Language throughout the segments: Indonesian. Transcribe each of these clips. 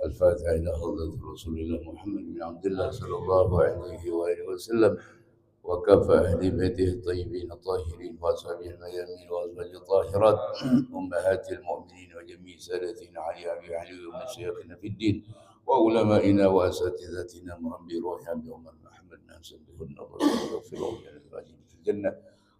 الفاتحة إلى حضرة رسول الله محمد بن عبد الله صلى الله عليه وآله وسلم وكفى أهل بيته الطيبين الطاهرين وأصحابه الميامين وأزواجه الطاهرات أمهات المؤمنين وجميع سادتنا علي ومشايخنا في الدين وعلمائنا وأساتذتنا مربي روح عبد عمر محمد ناصر بهن وغفر لهم في الجنة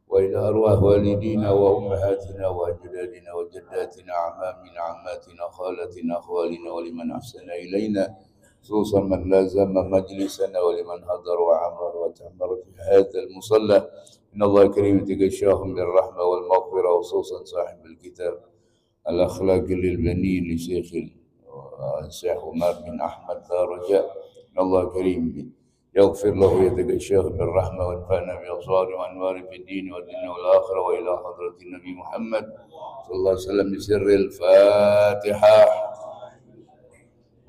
وإلى أرواح والدينا وأمهاتنا وأجدادنا وجداتنا أعمامنا عماتنا خالتنا أخوالنا ولمن أحسن إلينا خصوصا من لازم مجلسنا ولمن حضر وعمر وتعمر في هذا المصلى إن الله كريم تغشاهم بالرحمة والمغفرة خصوصا صاحب الكتاب الأخلاق للبنين لشيخ الشيخ عمر بن أحمد لا رجاء إن الله كريم يغفر له ويتغشاه بالرحمة وينفعنا بأبصار وأنوار في الدين والدنيا والآخرة وإلى حضرة النبي محمد صلى الله عليه وسلم بسر الفاتحة.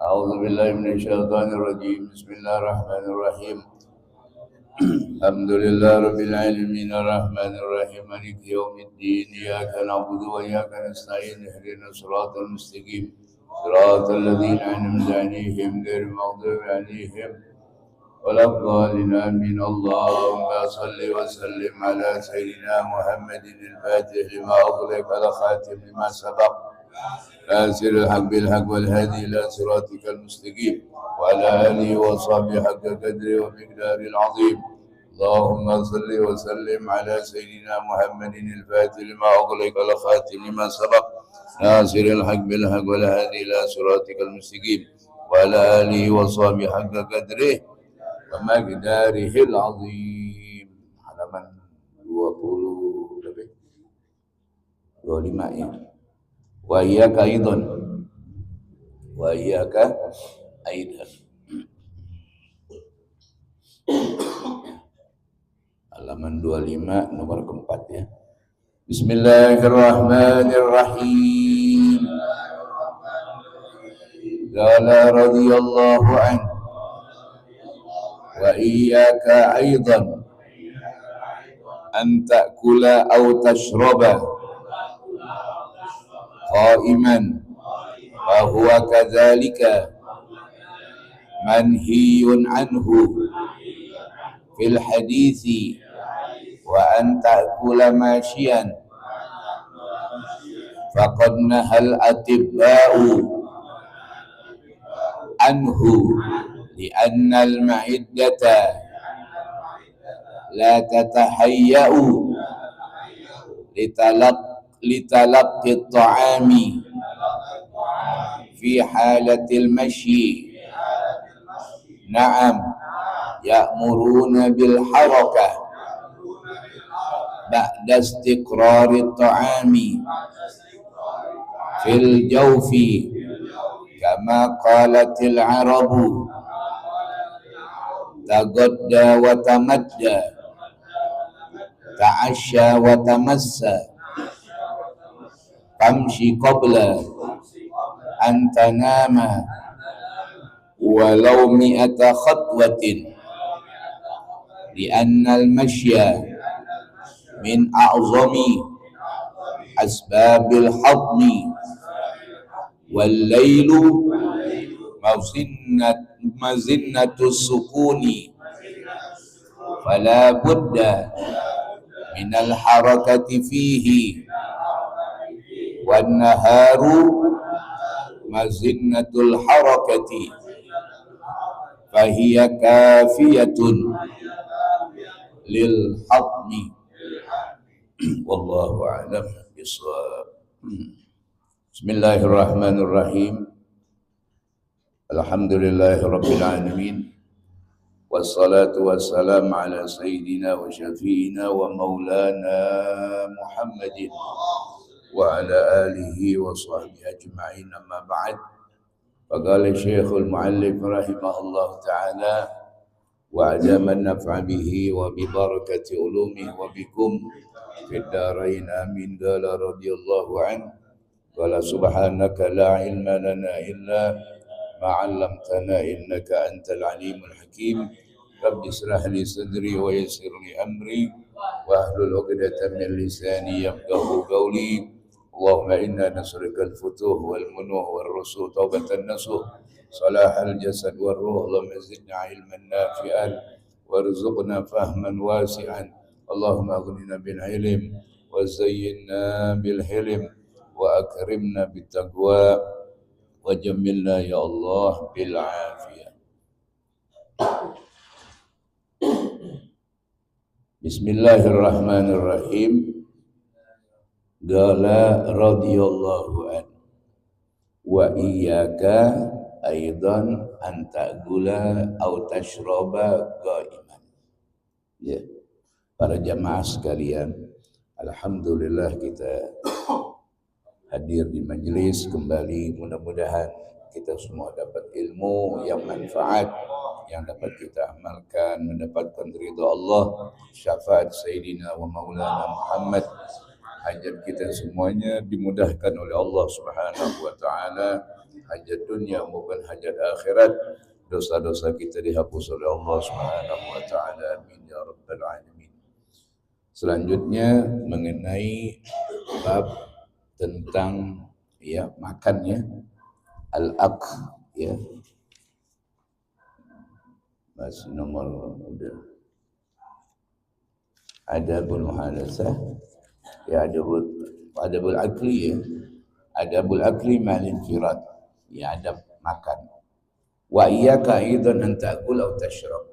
أعوذ بالله من الشيطان الرجيم بسم الله الرحمن الرحيم الحمد لله رب العالمين الرحمن الرحيم مالك يوم الدين إياك نعبد وإياك نستعين اهدنا الصراط المستقيم صراط الذين أنعمت عليهم غير المغضوب عليهم ولا الضالين آمين. اللهم صل وسلم على سيدنا محمد الفاتح لما أغلق الخاتم لما سبق ناصر الحق بالحق والهادي إلى صراطك المستقيم وعلى آله وصحبه حق قدره ومقداره العظيم. اللهم صل وسلم على سيدنا محمد الفاتح لما أغلق الخاتم لما سبق ناصر الحق بالحق والهادي إلى صراطك المستقيم وعلى آله وصحبه حق قدره ومقداره العظيم. Halaman 20 lebih 25 ya. Wa iyyaka aidan. Wa iyyaka aidan. Halaman 25 nomor keempat ya. Bismillahirrahmanirrahim. Qala radhiyallahu anhu wa iyyaka aidan an ta'kula aw tashraba qa'iman fa huwa kadzalika manhiyun anhu fil hadithi wa an ta'kula mashiyan faqad nahal atibba'u anhu لأن المعدة لا تتهيأ لتلقي الطعام في حالة المشي. نعم يأمرون بالحركة بعد استقرار الطعام في الجوف كما قالت العرب تغدى وتمدى تعشى وتمسى فامشي قبل أن تنام ولو 100 خطوة لأن المشي من أعظم أسباب الهضم والليل مزنة السكون فلا بد من الحركة فيه والنهار مزنة الحركة فهي كافية للهضم والله أعلم بالصواب. بسم الله الرحمن الرحيم Alhamdulillahi Rabbil Alamin wassalatu wassalamu ala sayyidina wa syafi'ina wa maulana Muhammadin wa ala alihi wa sahbihi ajma'in amma ba'd. Faqala Syekhul Mu'allif rahimahullah ta'ala wa ajaman naf'a bihi wa bi barakati ulumihi wa bikum fid darain amin. Qala radhiyallahu anhu qala subhanaka la ilma lana illa ما علمتنا إنك أنت العليم الحكيم رب اشرح لي صدري ويسر لي أمري واحلل عقدة من لساني يفقهوا قولي اللهم إنا نسألك الفتوح والمنوح والرسول توبة النصوح صلاح الجسد والروح. اللهم زدنا علما نافعا وارزقنا فهما واسعا. اللهم اغننا بالعلم وزينا بالحلم وأكرمنا بالتقوى وجملنا يا الله بالعافية. بسم الله الرحمن الرحيم. قال رضي الله عنه وإياك أيضا أن تأكل أو تشرب قائما. Ya, para jamaah sekalian, alhamdulillah kita hadir di majelis kembali. Mudah-mudahan kita semua dapat ilmu yang manfaat, yang dapat kita amalkan, mendapatkan ridha Allah, syafaat Sayyidina wa Maulana Muhammad. Hajat kita semuanya dimudahkan oleh Allah Subhanahu wa taala, hajat dunia maupun hajat akhirat. Dosa-dosa kita dihapus oleh Allah Subhanahu wa taala. Amin ya rabbal alamin. Selanjutnya mengenai bab tentang ya makannya, al-ak ya. Masih nomor udah. Adabul muhadasah ya, adabul akli ya. Adabul akli ma'al infirat. Ya, adab makan. Wa iyyaka aidan an ta'kul aw tashrab.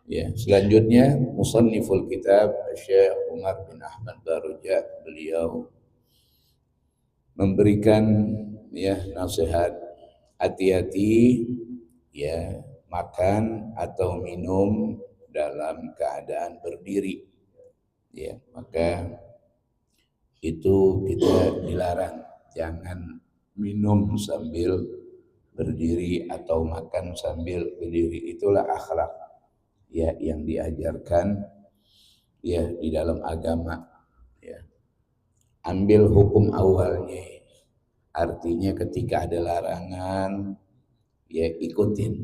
Ya, selanjutnya musanniful kitab Syekh Umar bin Ahmad Baruja, beliau memberikan ya nasihat, hati-hati ya makan atau minum dalam keadaan berdiri. Ya, maka itu kita dilarang, jangan minum sambil berdiri atau makan sambil berdiri. Itulah akhlak ya yang diajarkan ya di dalam agama ya. Ambil hukum awalnya, artinya ketika ada larangan ya ikutin.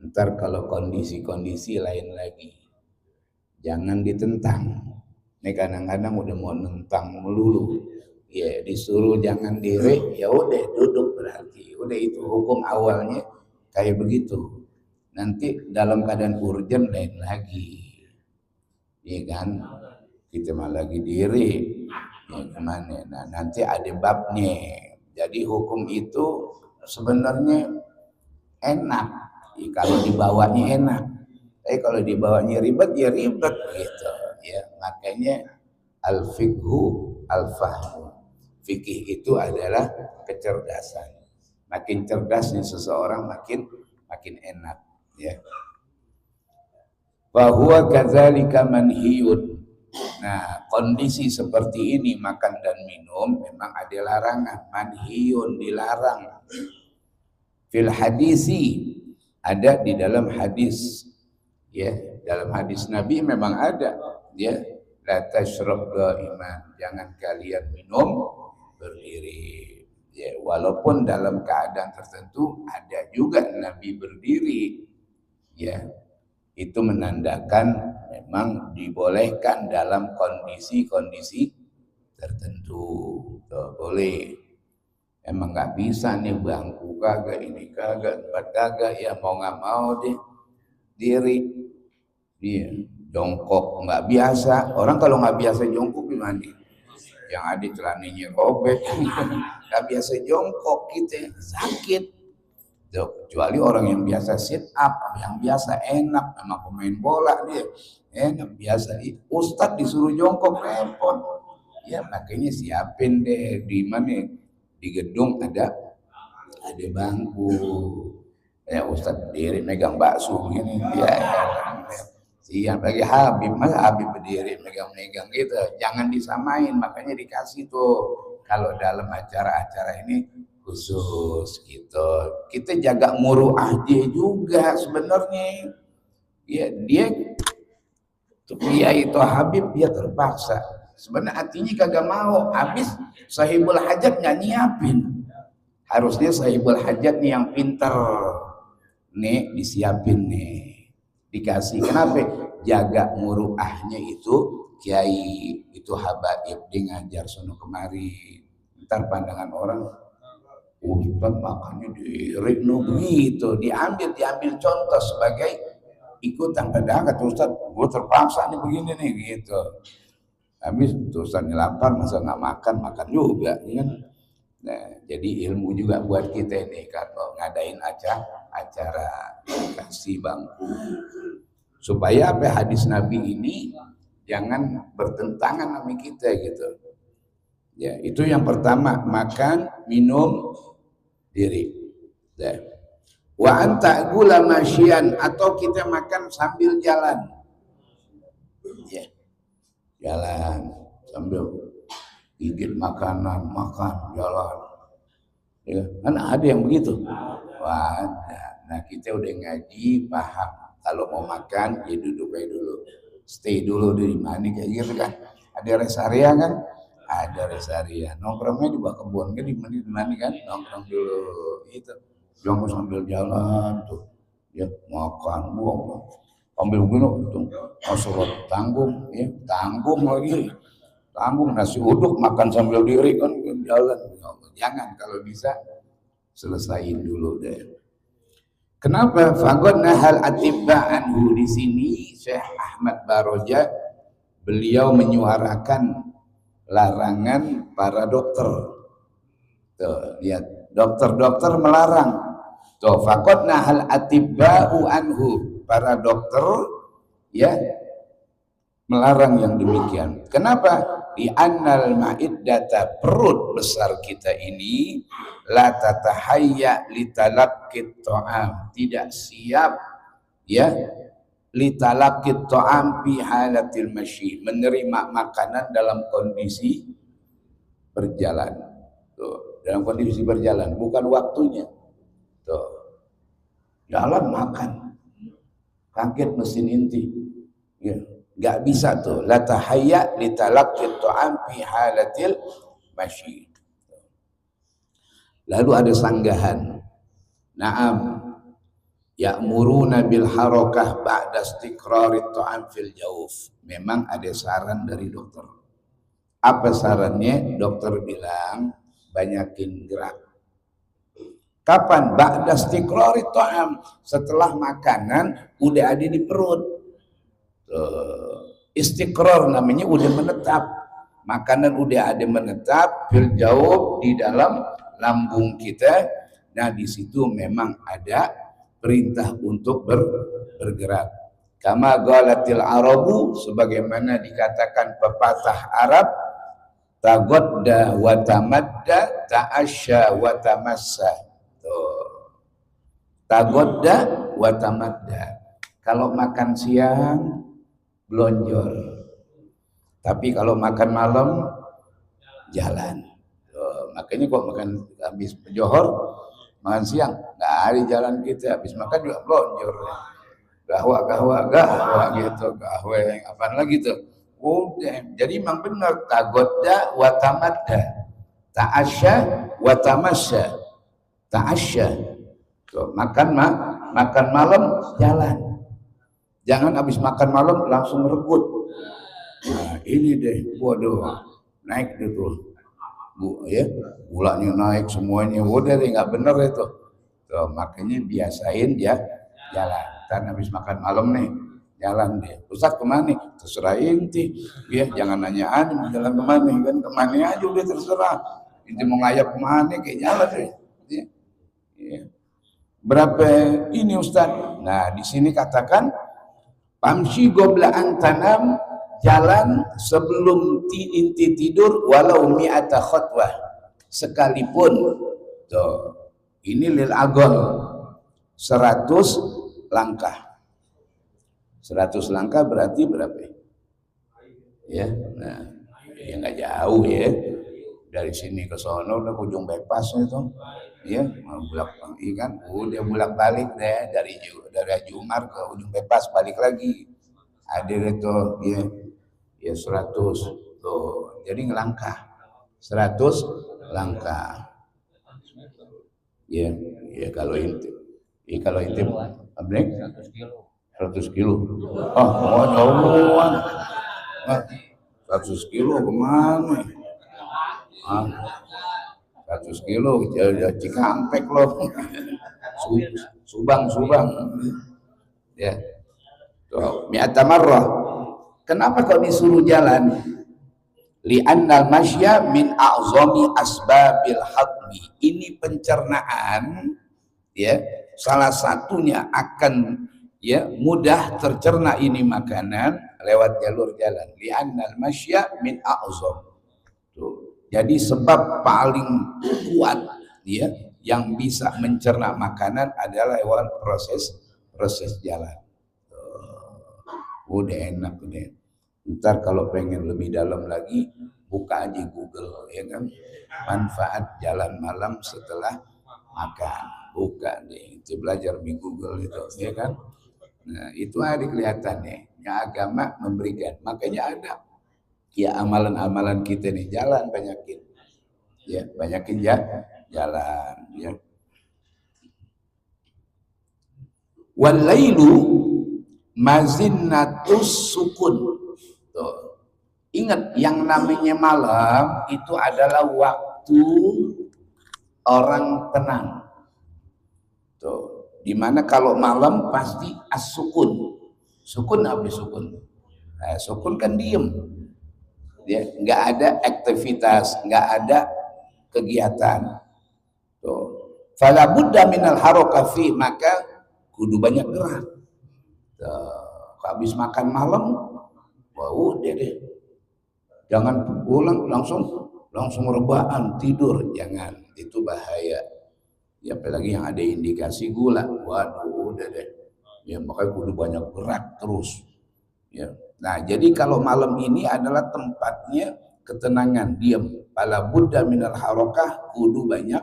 Ntar kalau kondisi-kondisi lain lagi, jangan ditentang. Ini kadang-kadang udah mau nentang melulu ya, disuruh jangan diri, ya udah duduk, berarti udah itu hukum awalnya kayak begitu. Nanti dalam keadaan urgen lain lagi ya kan, kita mah lagi diri ya gimana. Nah nanti ada babnya. Jadi hukum itu sebenarnya enak ya, kalau dibawanya enak, tapi kalau dibawanya ribet ya ribet gitu ya. Makanya al-fiqhu al-fahmu, fikih itu adalah kecerdasan. Makin cerdasnya seseorang makin enak ya. Bahwa kadzalika manhiyun. Nah, kondisi seperti ini makan dan minum memang ada larangan, manhiyun, dilarang. Fil hadisi, ada di dalam hadis ya, dalam hadis Nabi memang ada ya, la tashrab qa'iman, jangan kalian minum berdiri. Ya, walaupun dalam keadaan tertentu ada juga Nabi berdiri. Ya, itu menandakan memang dibolehkan dalam kondisi-kondisi tertentu. Tuh, boleh. Emang nggak bisa nih bangku kagak, ini kagak, tempat kagak, ya mau nggak mau deh diri. Dia jongkok nggak biasa. Orang kalau nggak biasa jongkok gimana? Yang ada celananya robek, nggak biasa jongkok kita sakit. Kecuali orang yang biasa sit up, yang biasa enak, sama pemain bola dia enak biasa. Ustadz disuruh jongkok repot. Ya makanya siapin deh di mana, di gedung ada bangku. Ya Ustadz berdiri megang bakso gini dia. Siap lagi Habib, masa Habib berdiri megang-megang gitu, jangan disamain. Makanya dikasih tuh kalau dalam acara-acara ini khusus gitu. Kita jaga muruah dia juga sebenarnya. Ya dia itu Habib, dia terpaksa. Sebenarnya hatinya kagak mau. Habis sahibul hajat nggak nyiapin. Harusnya sahibul hajat nih yang pinter. Nih disiapin nih. Dikasih. Kenapa? Jaga muruahnya itu kiai, itu habaib, dia ngajar sono kemari. Ntar pandangan orang Ustaz makannya diirit begitu, diambil contoh sebagai ikutan. Padahal kata Ustaz, gue terpaksa nih begini nih gitu. Habis Ustaz lapar masa nggak makan juga, ya kan? Nah, jadi ilmu juga buat kita ini kalau ngadain acara kasih bangku supaya apa hadis Nabi ini jangan bertentangan sama kita gitu. Ya, itu yang pertama, makan, minum, diri. Ya. Wa anta gula masyian, atau kita makan sambil jalan. Ya. Jalan sambil gigit makanan, makan, jalan. Ya, kan ada yang begitu. Wah, ada. Nah, kita udah ngaji, paham. Kalau mau makan, ya duduk aja dulu. Stay dulu di mana kayak gitu kan. Ada rest area kan? Ada rest area. Nongkrongnya di bawah kebun kan, di mana kan? Nongkrong dulu. Itu. Jangan sambil jalan tuh. Ya, makan, buang. Ambil gini, itu masalah tanggung, ya, tanggung lagi. Tanggung nasi uduk makan sambil diri kan jalan. Jangan, kalau bisa selesaiin dulu deh. Kenapa? Fagodna hal atibba anhu, di sini Syekh Ahmad Baroja beliau menyuarakan larangan para dokter. Tuh, lihat dokter-dokter melarang. Tuh, fagodna hal atibba'u anhu, para dokter ya melarang yang demikian. Kenapa? Di annal ma'iddata, perut besar kita ini la tatahayya litalaqqit ta'am, tidak siap ya litalaqqit ta'am fi halatil masyi, menerima makanan dalam kondisi berjalan. Tuh, dalam kondisi berjalan, bukan waktunya. Tuh. Jalan makan. Kaget mesin inti. Ya. Gak bisa tuh, la tahayya li talaqqit ta'am fi halatil masyi. Lalu ada sanggahan. Naam, ya'muruna bil harakah ba'da istiqrarit ta'am fil jawf. Memang ada saran dari dokter. Apa sarannya? Dokter bilang banyakin gerak. Kapan? Ba'da istiqrarit ta'am, setelah makanan udah ada di perut. Istiqrar namanya udah menetap, makanan udah ada menetap fil jawab, di dalam lambung kita. Nah, di situ memang ada perintah untuk bergerak. Kama qalatil arabu, sebagaimana dikatakan pepatah Arab, tagodda wa tamadda ta'asya wa tamassa. Tagodda wa tamadda, kalau makan siang belonjor, tapi kalau makan malam jalan. Makanya kok makan habis johor, makan siang nggak ada jalan kita, habis makan juga belonjor, gahwa gitu, gahwe apaan lagi tuh. Udah, jadi memang benar tagodda wa tamadda, ta'asya wa tamasya. Ta'asya, makan malam jalan. Jangan habis makan malam langsung rebut. Nah, ini deh, waduh, naik deh tuh, ya, gulanya naik semuanya, udah deh, nggak bener itu. Tuh, makanya biasain ya jalan. Karena habis makan malam nih, jalan deh. Ustaz kemana? Terserah inti, ya, jangan nanya mau jalan kemana, kan kemana aja udah terserah. Inti mau ngayap kemana, kayak jalan deh. Ya. Berapa ini Ustaz? Nah, di sini katakan pamshi gobla antanam, jalan sebelum inti tidur walau mi'ata khutbah, sekalipun. Tuh, ini lil agon 100 langkah. 100 langkah berarti berapa? Ya, nah, ya nggak jauh ya. Dari sini ke sono udah ujung bypass itu. Ya, mau kan udah bolak balik deh, dari Haji Umar ke ujung bypass balik lagi. Ada itu ya 100 tuh. Jadi ngelangkah 100 langkah. Ya kalau itu. Ya kalau itu abrek 100 kilo. Oh, jauhan. 100 kilo kemana? 100 kilo Cikampek loh. Subang ya tuh mi'ata marrah. Kenapa kok disuruh jalan? Li'annal masya min a'zami asbabil hadmi. Ini pencernaan ya, salah satunya akan ya mudah tercerna ini makanan lewat jalur jalan. Li'annal masya min a'zam. Jadi sebab paling kuat ya yang bisa mencerna makanan adalah lewat proses jalan. Udah enak udah. Ntar kalau pengen lebih dalam lagi buka aja Google ya kan, manfaat jalan malam setelah makan. Buka deh, itu belajar di Google itu ya kan. Nah itu ada kelihatannya yang agama memberikan, makanya ada ya amalan-amalan kita nih, jalan banyakin ya, banyakin ya jalan ya. Walailu mazinnatus sukun. Tuh. Ingat yang namanya malam itu adalah waktu orang tenang. Tuh. Dimana kalau malam pasti as-sukun. Sukun apa sukun? Nah, sukun kan diem. Ya, nggak ada aktivitas, nggak ada kegiatan. Tuh. Fala budda minal harakati, maka kudu banyak gerak. Habis makan malam, wah udah deh. Jangan pulang langsung rebahan tidur, jangan, itu bahaya. Ya apalagi yang ada indikasi gula, waduh udah deh. Ya makanya kudu banyak gerak terus. Ya. Nah jadi kalau malam ini adalah tempatnya ketenangan, diam. Fala budda minal harakah, kudu banyak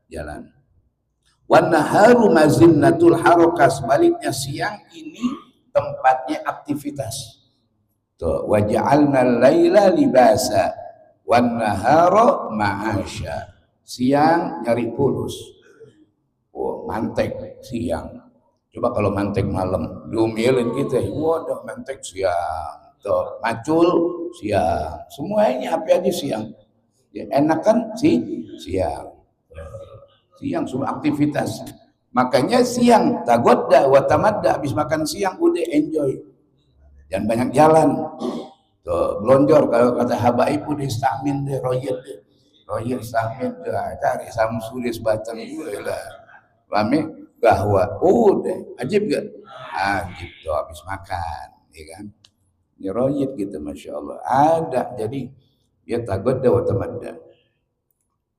jalan. Wan naharu mazinnatul harakah, sebaliknya siang ini tempatnya aktivitas. Tuh, wa ja'alna al-laila libasa wan nahara ma'asya. Siang nyari pulus. Oh, mantek siang. Coba kalau mantek malam, diomelin kita, waduh mantek siang. Tuh, macul siang. Semuanya apa aja siang. Ya, enak kan sih siang. Siang semua aktivitas. Makanya siang tagodda wa tamadda, habis makan siang udah enjoy. Jangan banyak jalan. Tuh, blonjor kalau kata habaib udah istamin deh, royet deh. Royet istamin deh, cari samsulis batang gue lah. Rame bahwa udah ajib gak? Ajib tuh habis makan, ya kan? Ini royet gitu, masya Allah. Ada, jadi dia tagodda wa tamadda.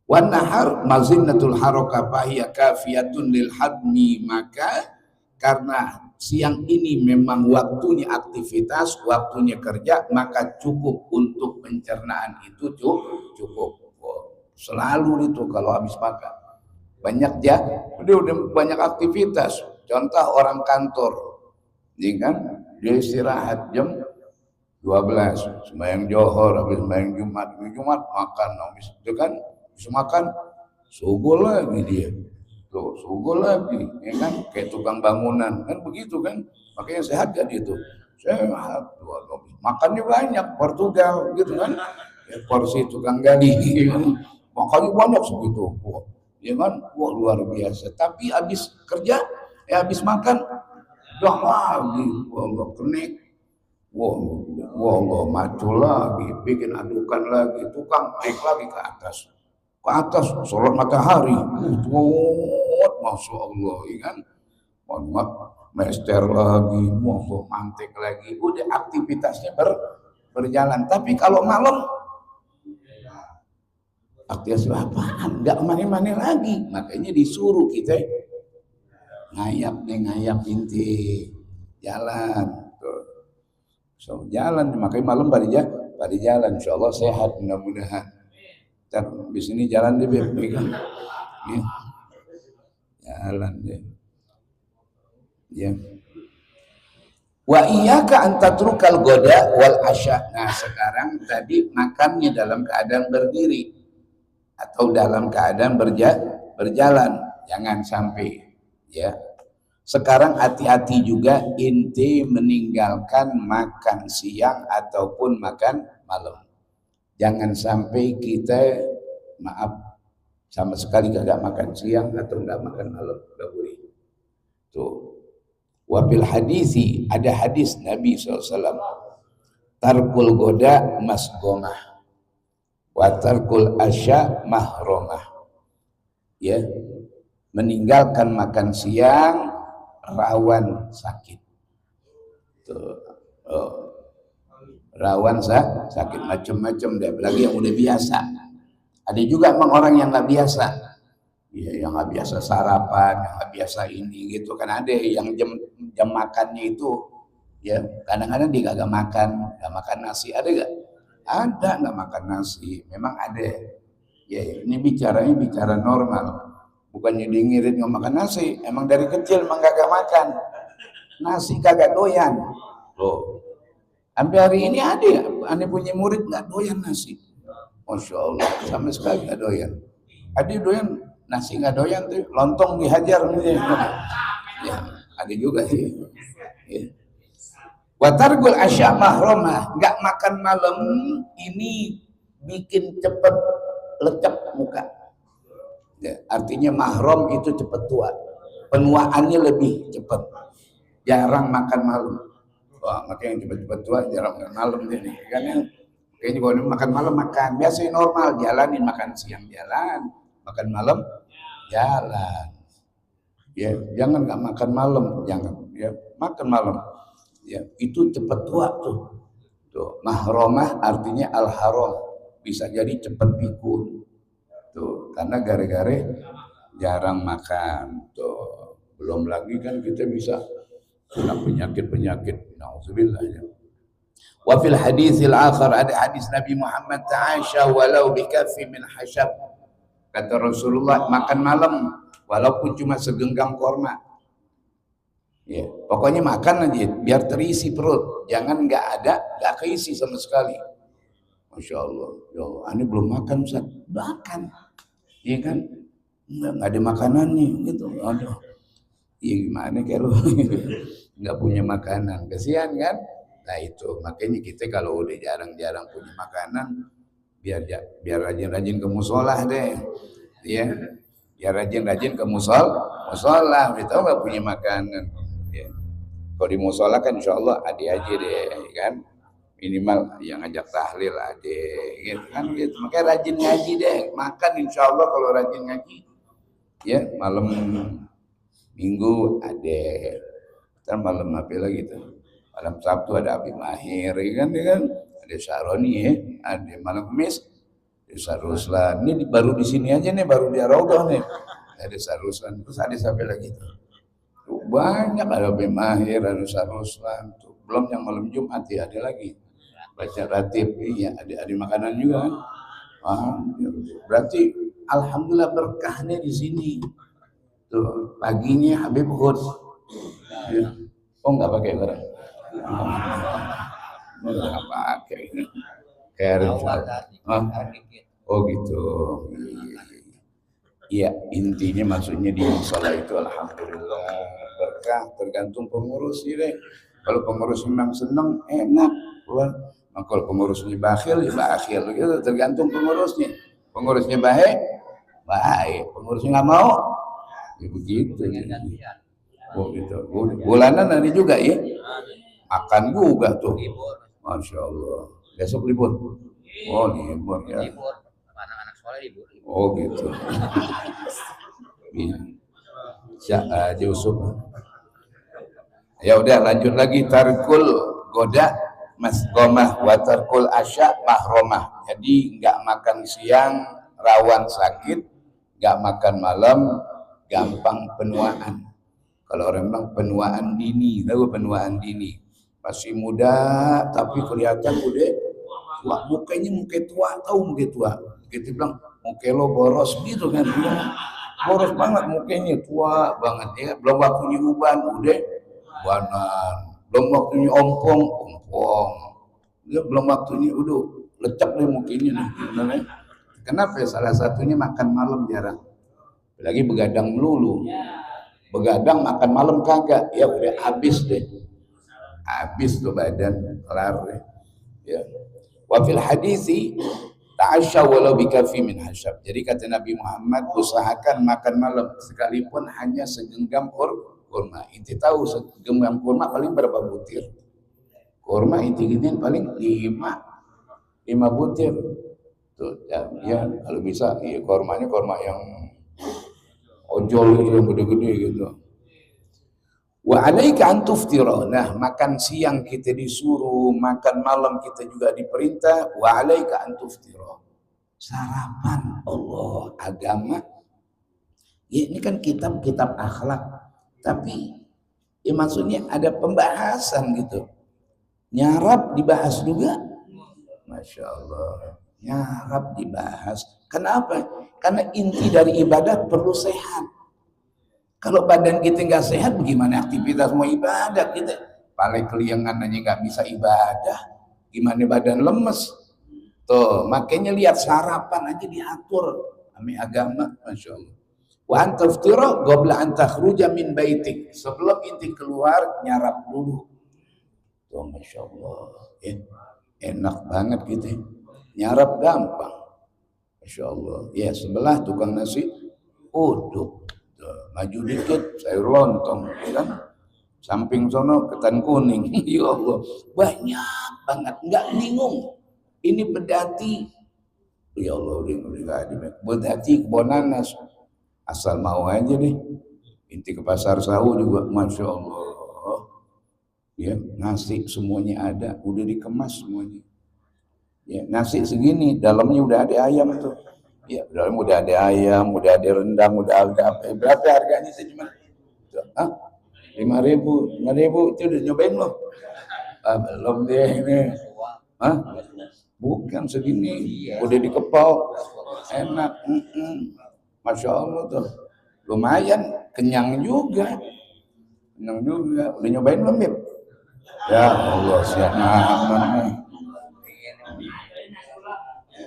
Wan nahar mazinnatul harakah fahiya kafiyatun lil hadmi, maka karena siang ini memang waktunya aktivitas, waktunya kerja, maka cukup untuk pencernaan itu cukup. Selalu itu kalau habis makan banyak ya, udah banyak aktivitas. Contoh orang kantor, ini kan dia istirahat jam 12, sembahyang johor, habis sembahyang Jumat makan, habis itu kan makan subuh lagi dia tuh, subuh lagi ya kan, kayak tukang bangunan kan begitu kan, makanya sehat kan itu sehat. Makannya banyak, Portugal gitu kan ya, porsi tukang gali makannya banyak segitu, wah, ya kan, wah luar biasa. Tapi habis kerja habis makan udah lagi, wah kenik, wah macul lagi, bikin adukan lagi, tukang naik lagi ke atas sholat matahari, masya Allah, ya kan, mester lagi, mau mantek lagi, udah aktivitasnya berjalan. Tapi kalau malam aktivitas apaan? Nggak mana-mana lagi, makanya disuruh kita ngayap inti jalan, so jalan, makanya malam pada jalan, insya Allah sehat mudah-mudahan. Di sini jalan deh, kan? Ya. Jalan deh. Ya. Wa iyyaka an tatrukal goda wal asya. Nah, sekarang tadi makannya dalam keadaan berdiri atau dalam keadaan berjalan, jangan sampai ya. Sekarang hati-hati juga inti meninggalkan makan siang ataupun makan malam. Jangan sampai kita sama sekali kagak makan siang atau enggak makan malam, enggak boleh. Tuh. Wabil hadisi, ada hadis Nabi SAW, tarkul goda masgomah wa tarkul asya mahromah. Ya, meninggalkan makan siang rawan sakit. Tuh. Oh. Rawan sakit macam-macam deh, apalagi yang udah biasa. Ada juga emang orang yang nggak biasa, ya, yang nggak biasa sarapan, yang nggak biasa ini gitu kan, ada yang jam makannya itu, ya kadang-kadang dia nggak makan nasi, ada nggak? Ada nggak makan nasi, memang ada. Ya ini bicara normal, bukannya dia ngirit nggak makan nasi, emang dari kecil emang kagak makan nasi, kagak doyan. Loh, sampai hari ini ada ya, aneh punya murid nggak doyan nasi. Masya Allah, sama sekali nggak doyan. Ada doyan nasi, nggak doyan tuh lontong dihajar gitu. Ya, ada juga sih. Ya. Watargul asya mahromah, nggak makan malam ini bikin cepet lecek muka. Ya, artinya mahrom itu cepet tua, penuaannya lebih cepet. Jarang makan malam. Wah, makanya yang cepet-cepet tua jarang makan malam deh nih. Kan yang kayaknya kalau makan malam makan biasa normal, jalanin, makan siang jalan, makan malam jalan. Ya, jangan nggak makan malam, jangan. Ya, makan malam. Ya, itu cepat tua tuh. Tuh, mahromah artinya al-haram, bisa jadi cepat pikun. Tuh, karena gara-gara jarang makan. Tuh, belum lagi kan kita bisa kena penyakit-penyakit. Nauzubillah ya. Wa fil haditsil akhar, ada hadis Nabi Muhammad, ta'asha walau bikafi min hashab. Kata Rasulullah, makan malam walaupun cuma segenggam korma. Ya, pokoknya makan aja biar terisi perut, jangan nggak keisi sama sekali. Masya Allah, ya Allah, ini belum makan Ustaz. Makan, iya kan? Nggak ada makanannya gitu. Aduh, iya gimana kalau nggak punya makanan, kasihan kan? Nah itu makanya kita kalau udah jarang-jarang punya makanan, biar rajin-rajin ke musola deh, ya, biar rajin-rajin ke musola. Kita nggak punya makanan. Ya. Kalau di musola kan insya Allah ada aja deh, kan, minimal yang ngajak tahlil ada, gitu kan, gitu. Makanya rajin ngaji deh, makan insya Allah kalau rajin ngaji, ya malam minggu ada, kan malam apa lagi tuh, malam Sabtu ada Abi Mahir, kan, ada Syaroni, ya, ada malam Kamis, ada Saruslan. Ini baru di sini aja nih, baru di Raudhah nih, ada Saruslan, terus ada sampai lagi tuh. Banyak, ada Abi Mahir, ada Saruslan, tuh. Belum yang malam Jumat ya ada lagi baca ratib, iya ada makanan juga kan. Berarti alhamdulillah berkahnya di sini. Tuh paginya Habib Hud. Ya. Oh nggak pakai barang. Nggak pakai. Kayak oh gitu. Iya, intinya maksudnya di musola itu alhamdulillah berkah, tergantung pengurusnya deh. Kalau pengurus memang senang, enak. Nah, kalau pengurusnya bakhil, ya bakhil. Gitu, tergantung pengurusnya. Pengurusnya baik, Pengurusnya nggak mau, ya begitu. Oh gitu. Bulanan ada juga ya. Makan juga tuh. Masya Allah. Besok libur. Oh libur ya. Anak-anak sekolah libur. Oh gitu. Iya. Yusuf. Ya udah lanjut lagi, tarkul goda masgomah wa tarkul asya mahromah. Jadi nggak makan siang rawan sakit, nggak makan malam gampang penuaan. Kalau orang bilang penuaan dini, tahu penuaan dini, masih muda tapi kelihatan udah tua, mukanya muka tua, tahu muka tua. Kita bilang muka lo boros gitu kan, boros banget mukanya, tua banget ya, belum waktunya uban udah banan, belum waktunya ompong, ya, belum waktunya udah lecek deh mukanya nih. Kenapa? Salah satunya makan malam jarang, lagi begadang melulu. Begadang makan malam kagak, ya udah habis deh, habis tuh badan kelar deh. Ya. Wa fil hadisi ta'asya walau bikafi min hasyab. Jadi kata Nabi Muhammad, usahakan makan malam sekalipun hanya segenggam kurma. Inti tahu segenggam kurma paling berapa butir? Kurma inti gini paling 5 butir. Tuh, ya kalau bisa ya kurmanya kurma yang ojol gitu, yang gede-gede gitu. Wa alaika an tuftira. Nah, makan siang kita disuruh, makan malam kita juga diperintah. Wa alaika an tuftira. Sarapan Allah, agama. Ya, ini kan kitab-kitab akhlak. Tapi ya maksudnya ada pembahasan gitu. Nyarap dibahas juga. Masya Allah. Nyarap dibahas. Kenapa? Karena inti dari ibadah perlu sehat. Kalau badan kita nggak sehat, bagaimana aktivitas mau ibadah kita? Paling keliangan aja nggak bisa ibadah. Gimana badan lemes? Tuh, makanya lihat sarapan aja diatur kami agama, masya Allah. Wa antaftira qabla an takhruja min baitik. Sebelum inti keluar nyarap dulu. Tuh, masya Allah. Enak banget gitu. Nyarap gampang. Masya Allah. Ya, sebelah tukang nasi uduk. Maju dikit sayur lontong, kan? Samping sono ketan kuning. Ya Allah, banyak banget, nggak bingung. Ini pedati, ya Allah, pedati Kebonanas, asal mau aja deh. Inti ke pasar Sawu juga, masya Allah. Ya, nasi semuanya ada, udah dikemas semuanya. Ya, nasi segini, dalamnya udah ada ayam tuh. Ya, udah ada ayam, udah ada rendang, udah ada apa? Berapa harganya sih cuma? 5.000 itu udah nyobain loh? Belum deh ini. Bukan segini, udah dikepal, enak, masya Allah tuh, lumayan, kenyang juga, udah nyobain belum ya? Ya Allah, siap aman.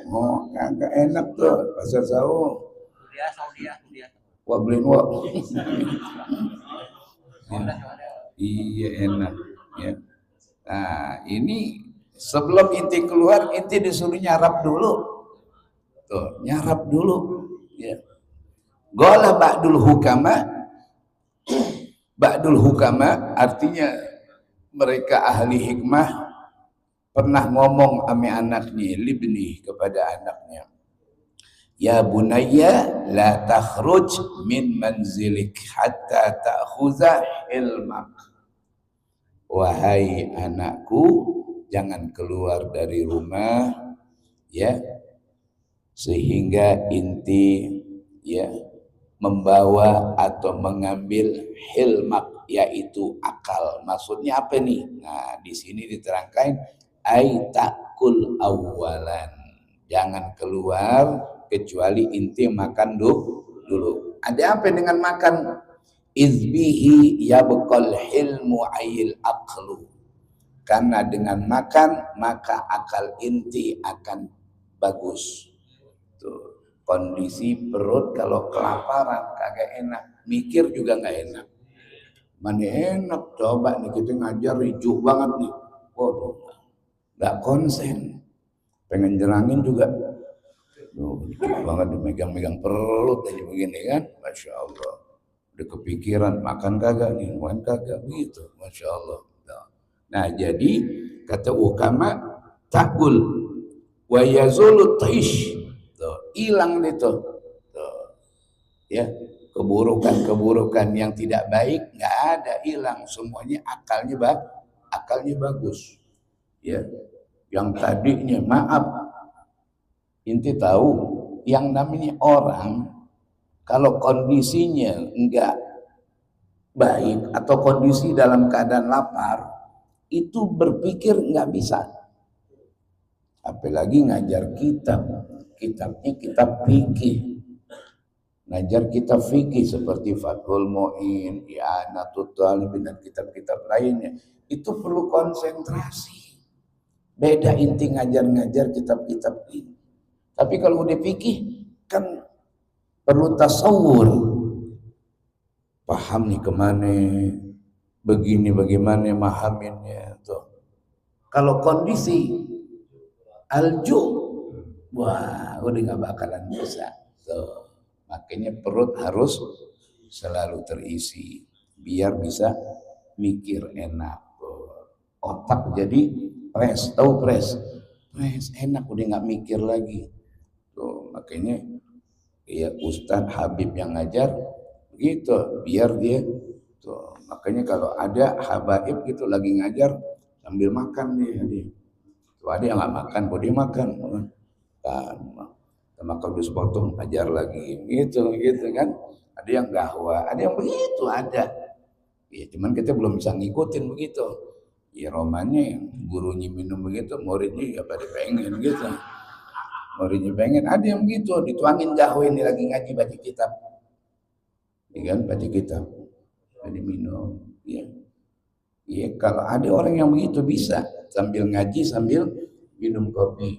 Oh, agak enak tuh pasar Sawu. Saudi. Wah, beliin wah. Iya enak. Ya. Nah ini sebelum inti keluar, inti disuruh nyarap dulu. Tuh, nyarap dulu. Ya. Qala ba'dul hukama artinya mereka ahli hikmah pernah ngomong ame anaknya, libni kepada anaknya, ya bunayya la takhruj min manzilik hatta ta'khuza ilmak. Wahai anakku, jangan keluar dari rumah ya sehingga inti ya membawa atau mengambil hilmak, yaitu akal. Maksudnya apa nih? Nah, di sini diterangkan ai takul awalan, jangan keluar kecuali inti makan dulu. Ada apa dengan makan? Izbihi yabqal hilmu ayil aqlu, karena dengan makan maka akal inti akan bagus. Tuh, kondisi perut kalau kelaparan kagak enak, mikir juga nggak enak. Mana enak, coba nih kita ngajar ricuh banget nih, waduh, nggak konsen, pengen jerangin juga, banget dimegang-megang perut aja begini kan, masya Allah, udah kepikiran makan kagak nih, makan kagak gitu, masya Allah. Nah jadi kata ukama takul wa yazulu taish, hilang itu, ya keburukan yang tidak baik nggak ada, hilang semuanya, akalnya bagus. Ya, yang tadinya maaf, inti tahu yang namanya orang kalau kondisinya enggak baik atau kondisi dalam keadaan lapar itu berpikir nggak bisa, apalagi ngajar kitabnya kitab fikih, ngajar kitab fikih seperti Fathul Mu'in, I'anatul Talibin dan kitab-kitab lainnya, itu perlu konsentrasi. Beda inti ngajar-ngajar kitab-kitab ini. Tapi kalau udah fikih kan perlu tasawur, paham nih kemana, begini bagaimana mahaminnya tuh. Kalau kondisi alju wah udah nggak bakalan bisa. Tuh. Makanya perut harus selalu terisi biar bisa mikir enak. Tuh. Otak jadi pres, tahu pres enak udah nggak mikir lagi. Tuh makanya ya Ustadz Habib yang ngajar gitu biar dia tuh makanya kalau ada habaib gitu lagi ngajar sambil makan dia tuh ada yang nggak makan kok dia makan kan makan terus potong ajar lagi gitu kan ada yang gahwa ada yang begitu ada ya cuman kita belum bisa ngikutin begitu ya romannya gurunya minum begitu muridnya ya pada pengen gitu muridnya pengen ada yang begitu dituangin gahwa ini lagi ngaji baca kitab ya kan baca kitab jadi minum ya ya kalau ada orang yang begitu bisa sambil ngaji sambil minum kopi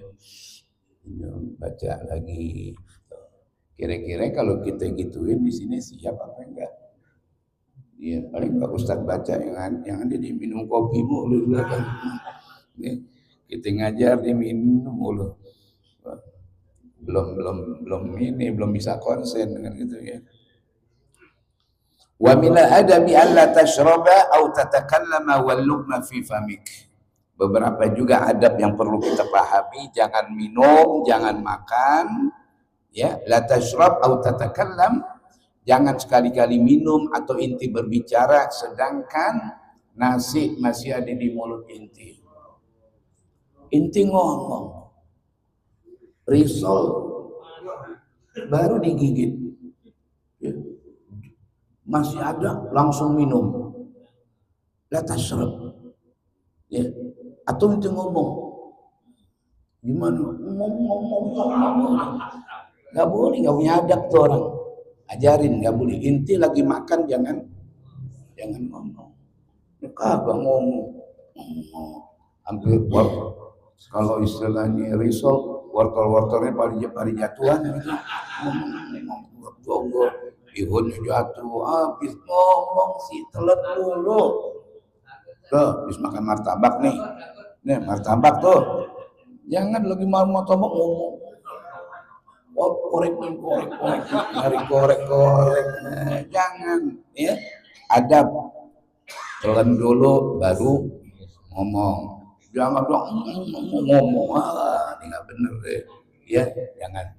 baca lagi kira-kira kalau kita gituin di sini siap apa enggak ya paling Pak Ustadz baca yang ada di minum kopi mulu kan ya, kita ngajar dia minum mulu belum bisa konsen dengan gitu ya wa min al-adabi alla tashraba aw tatakallama wal luqma fi famik. Beberapa juga adab yang perlu kita pahami, jangan minum, jangan makan, ya, la tashrab aw tatakallam, jangan sekali-kali minum atau inti berbicara sedangkan nasi masih ada di mulut inti. Inti ngomong, risol baru digigit, ya. Masih ada langsung minum, la tashrab, ya. Atau itu ngomong gimana ngomong nggak boleh nggak punya adab tuh orang ajarin nggak boleh inti lagi makan jangan ngomong kagak ngomong hampir kalau istilahnya risol wortel-wortelnya paling jatuhan gitu ngomong bihunnya jatuh habis ngomong si telat dulu tuh habis makan martabak nih martabak tuh jangan lagi mau martabak ngomong korek nyari korek jangan ya adab telan dulu baru ngomong jangan dong ngomong ini nggak bener deh ya jangan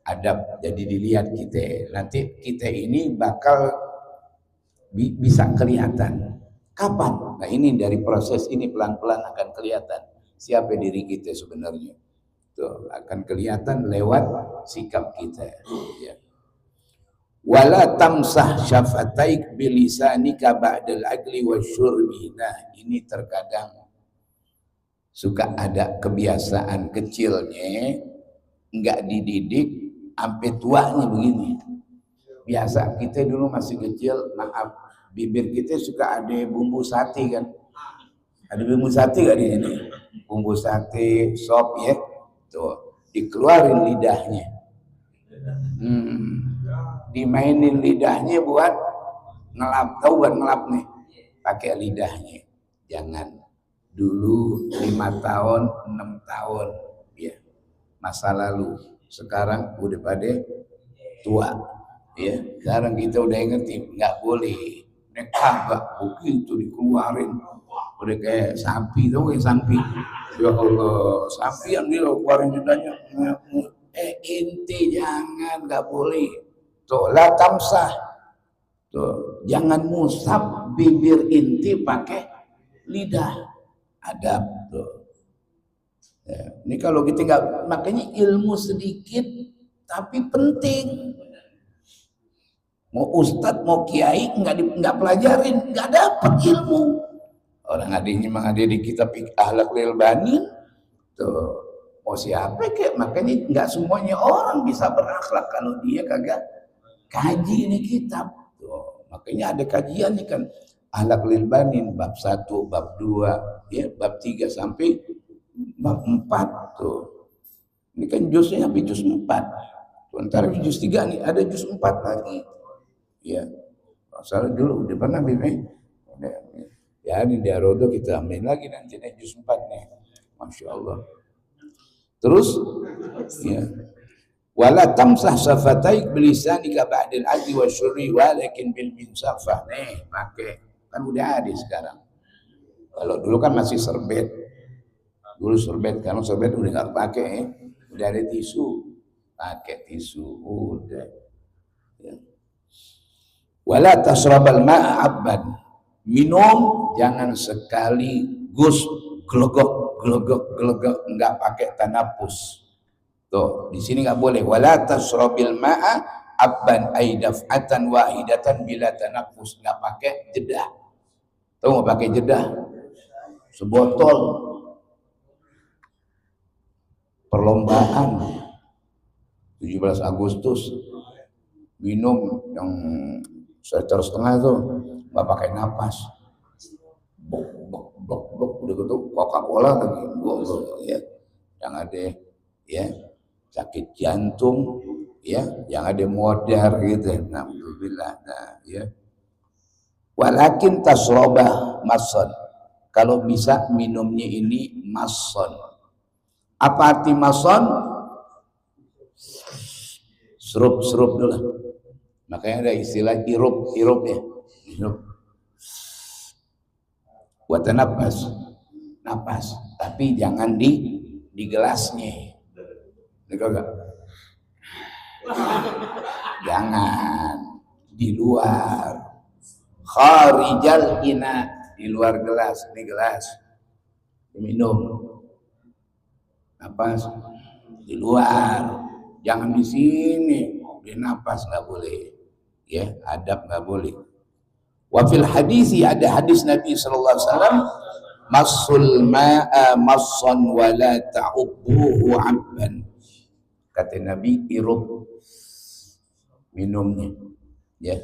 adab jadi dilihat kita nanti kita ini bakal bisa kelihatan kapan? Nah ini dari proses ini pelan-pelan akan kelihatan siapa diri kita sebenarnya. Tuh akan kelihatan lewat sikap kita. Ya. Wala tamsah syafataik bilisanika ba'dal akli wasyurbi. Nah ini terkadang suka ada kebiasaan kecilnya nggak dididik sampai tuanya begini. Biasa kita dulu masih kecil, maaf bibir kita suka ada bumbu sate kan, ada bumbu sate gak di sini? Bumbu sate, sop ya, tuh dikeluarin lidahnya, dimainin lidahnya buat ngelap, tahu buat ngelap nih, pakai lidahnya, jangan dulu 5 tahun, 6 tahun, ya masa lalu, sekarang udah pada tua, ya sekarang kita udah ngerti nggak boleh. Kagak begitu dikeluarin udah kayak sapi tuh kayak sapi ya Allah sapi yang dia keluarin lidahnya inti jangan nggak boleh tuh la tamsah tuh jangan musab bibir inti pakai lidah adab tuh ya, ini kalau kita nggak makanya ilmu sedikit tapi penting. Mau ustadz, mau kiai, nggak pelajarin, nggak dapat ilmu. Orang adiknya memang ada di kitab Akhlak Lil Banin, tuh mau siapa kayak makanya nggak semuanya orang bisa berakhlak kalau dia kagak kaji ini kitab. Tuh makanya ada kajian nih kan Akhlak Lil Banin bab 1, bab 2, ya bab 3 sampai bab 4 tuh. Ini kan juznya sampai juz 4. Sementara juz 3 nih ada juz 4 lagi. Ya, masalah dulu udah pernah bimbing. Ya di Darodo kita ambil lagi nanti juz 4 nih. Masya Allah. Terus ya. Wala tamsah safataik bilisanika ba'dal adli wa syurri walakin bil minsafah. Nih, pakai. Kan udah ada sekarang. Kalau dulu kan masih serbet. Dulu serbet, kalau serbet udah nggak pakai, udah ada tisu. Pakai tisu, udah. Ya. Wala tasrabal ma'a abban. Minum jangan sekaligus gelogok, nggak pakai tanapus. Tuh, di sini nggak boleh. Wala tasrabil ma'a abban ay daf'atan wahidatan bila tanapus, nggak pakai jeda. Tahu nggak pakai jeda? Sebotol perlombaan 17 Agustus minum yang seter setengah itu nggak pakai napas, blok udah gitu Coca-Cola lagi, ya yang ada ya sakit jantung, ya yang ada modar gitu, alhamdulillah. Nah, ya walakin tasrobah mason, kalau bisa minumnya ini mason. Apa arti mason? Serup dulu. Makanya ada istilah irup ya. Buat napas, tapi jangan di gelasnya. Enggak. Jangan di luar. Kharijal ina, di luar gelas, ini gelas. Minum. Napas di luar. Jangan di sini. Di napas nggak boleh, ya adab nggak boleh. Wafil hadisi, ada hadis Nabi sallallahu alaihi wasallam, masul ma'a massan wala ta'ubbuhu 'abban. Kata Nabi, irub minumnya, ya.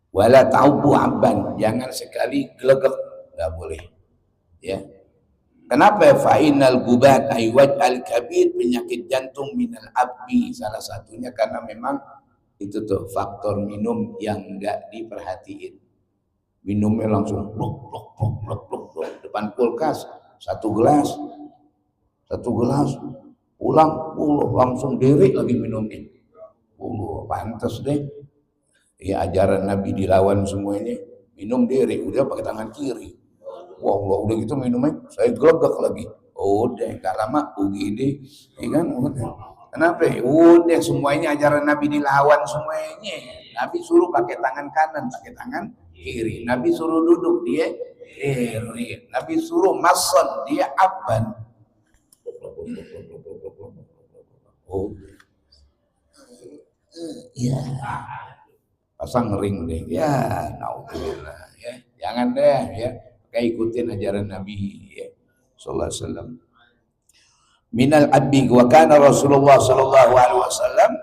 Wala ta'ubbu 'abban, jangan sekali gelegek, nggak boleh, ya. Kenapa? Fa'inal gubat aywaj al-kabir, penyakit jantung minal abbi, salah satunya karena memang itu tuh faktor minum yang enggak diperhatiin. Minumnya langsung blok depan kulkas, satu gelas pulang langsung diri lagi minumnya. Pantas deh. Ya ajaran Nabi dilawan semua ini, minum diri, udah pakai tangan kiri. Wah, udah gitu minumnya saya gelegek lagi. Udah gak lama UGD, ya kan? Kenapa? Udah semuanya ajaran Nabi dilawan semuanya. Nabi suruh pakai tangan kanan, pakai tangan kiri. Nabi suruh duduk, dia kiri. Nabi suruh mason, dia abban. Oh, ya. Pasang ring deh, ya. Naudzubillah, ya. Jangan deh, ya. Kayak ikutin ajaran Nabi, ya. Sallallahu alaihi wasallam. Minal adbi wa kana Rasulullah sallallahu alaihi wasallam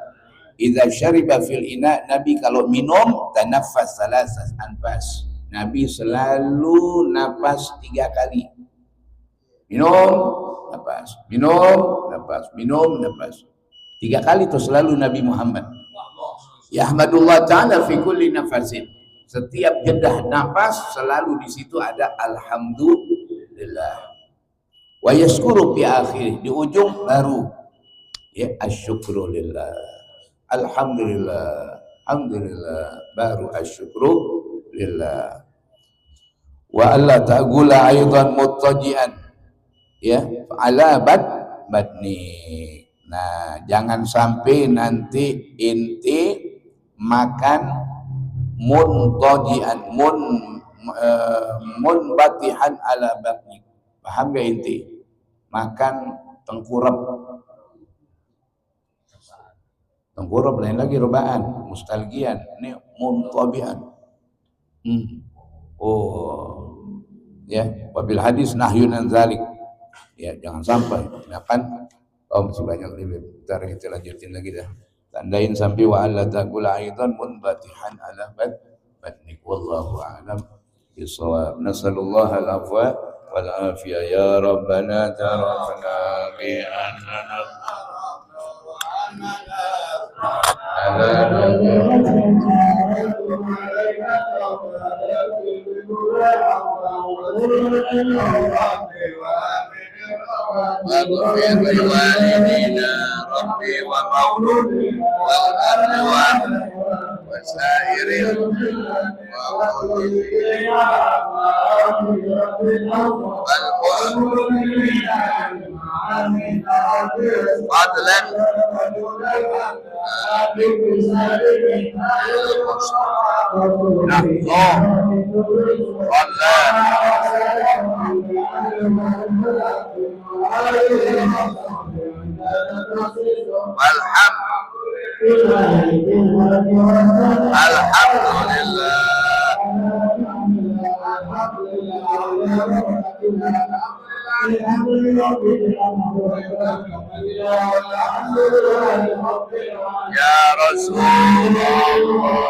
idza syariba fil ina, Nabi kalau minum tanaffas salasas anfas. Nabi selalu napas 3 kali. Minum, napas. Minum, napas. Minum, napas. 3 kali itu selalu Nabi Muhammad. Yahmadullah ta'ala fi kulli nafasin. Setiap jedah napas selalu di situ ada alhamdulillah. Wa yaskuru fi akhir, di ujung baru ya asyukru lillah. Alhamdulillah, baru asyukru lillah. Wa alla ta'gula aidan muttajian, ya ala badni. Nah, jangan sampai nanti inti makan muntajian munbatihan ala batni. Paham gak inti? Makan tengkurap lain lagi robaan, mustalgian, ini muntabian. Oh ya, wabil hadis nahyun an zalik, ya jangan sampai makan. Oh masih banyak nih, bentar kita lanjutin lagi dah. Tandain sampai wa alla taqul aidan munbatihan ala batnik, wallahu a'lam bissawab. Nasallallahu al-afwa wal afiyah ya rabbana tarafna bi annana ala واغفر لوالدينا ربي ومولودي والأرواح وسائر فضلا والحمد يا رسول الله